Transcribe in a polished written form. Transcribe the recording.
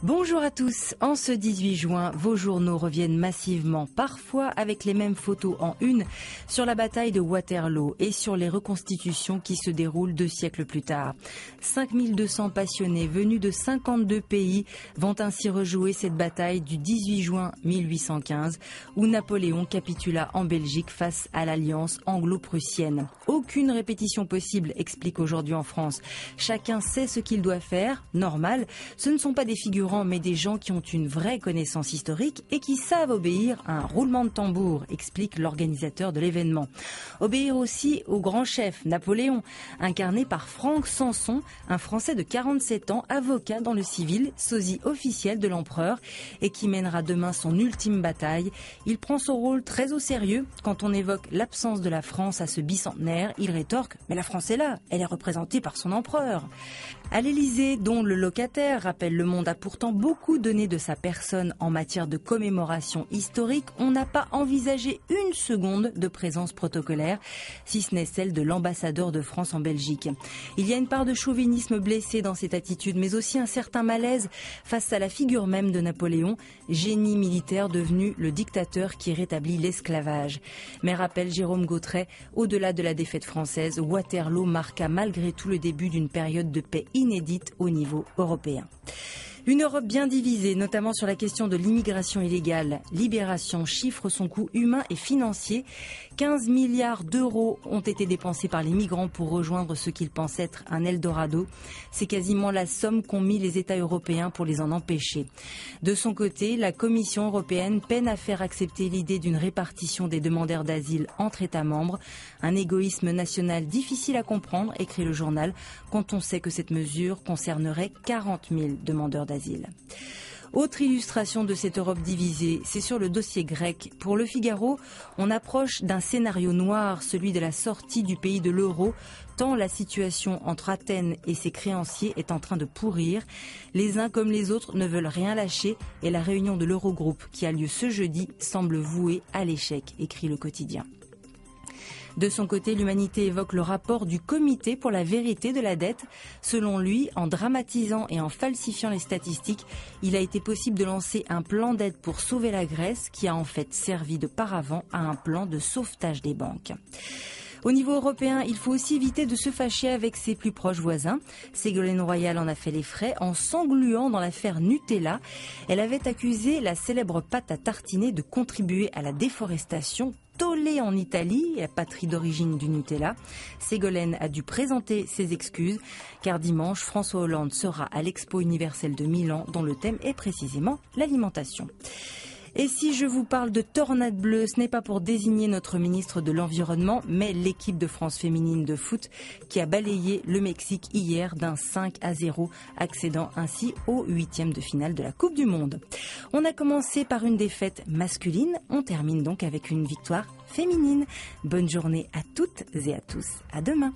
Bonjour à tous. En ce 18 juin, vos journaux reviennent massivement, parfois avec les mêmes photos en une, sur la bataille de Waterloo et sur les reconstitutions qui se déroulent 2 siècles plus tard. 5200 passionnés venus de 52 pays vont ainsi rejouer cette bataille du 18 juin 1815, où Napoléon capitula en Belgique face à l'alliance anglo-prussienne. Aucune répétition possible, explique aujourd'hui en France. Chacun sait ce qu'il doit faire, normal. Ce ne sont pas des figurants, mais des gens qui ont une vraie connaissance historique et qui savent obéir à un roulement de tambour, explique l'organisateur de l'événement. Obéir aussi au grand chef, Napoléon, incarné par Franck Sanson, un Français de 47 ans, avocat dans le civil, sosie officiel de l'empereur et qui mènera demain son ultime bataille. Il prend son rôle très au sérieux. Quand on évoque l'absence de la France à ce bicentenaire, il rétorque « Mais la France est là, elle est représentée par son empereur ». À l'Élysée, dont le locataire, rappelle Le Monde, a pourtant beaucoup donné de sa personne en matière de commémoration historique, on n'a pas envisagé une seconde de présence protocolaire, si ce n'est celle de l'ambassadeur de France en Belgique. Il y a une part de chauvinisme blessé dans cette attitude, mais aussi un certain malaise face à la figure même de Napoléon, génie militaire devenu le dictateur qui rétablit l'esclavage. Mais rappelle Jérôme Gautret, au-delà de la défaite française, Waterloo marqua malgré tout le début d'une période de paix inédite au niveau européen. Une Europe bien divisée, notamment sur la question de l'immigration illégale. Libération chiffre son coût humain et financier. 15 milliards d'euros ont été dépensés par les migrants pour rejoindre ce qu'ils pensent être un Eldorado. C'est quasiment la somme qu'ont mis les États européens pour les en empêcher. De son côté, la Commission européenne peine à faire accepter l'idée d'une répartition des demandeurs d'asile entre États membres. Un égoïsme national difficile à comprendre, écrit le journal, quand on sait que cette mesure concernerait 40 000 demandeurs d'asile. Autre illustration de cette Europe divisée, c'est sur le dossier grec. Pour Le Figaro, on approche d'un scénario noir, celui de la sortie du pays de l'euro, tant la situation entre Athènes et ses créanciers est en train de pourrir. Les uns comme les autres ne veulent rien lâcher et la réunion de l'Eurogroupe qui a lieu ce jeudi semble vouée à l'échec, écrit le quotidien. De son côté, l'Humanité évoque le rapport du Comité pour la vérité de la dette. Selon lui, en dramatisant et en falsifiant les statistiques, il a été possible de lancer un plan d'aide pour sauver la Grèce, qui a en fait servi de paravent à un plan de sauvetage des banques. Au niveau européen, il faut aussi éviter de se fâcher avec ses plus proches voisins. Ségolène Royal en a fait les frais en s'engluant dans l'affaire Nutella. Elle avait accusé la célèbre pâte à tartiner de contribuer à la déforestation. Tollé en Italie, la patrie d'origine du Nutella. Ségolène a dû présenter ses excuses car dimanche, François Hollande sera à l'Expo universelle de Milan dont le thème est précisément l'alimentation. Et si je vous parle de tornade bleue, ce n'est pas pour désigner notre ministre de l'Environnement, mais l'équipe de France féminine de foot qui a balayé le Mexique hier d'un 5-0, accédant ainsi au 8e de finale de la Coupe du Monde. On a commencé par une défaite masculine, on termine donc avec une victoire féminine. Bonne journée à toutes et à tous, à demain.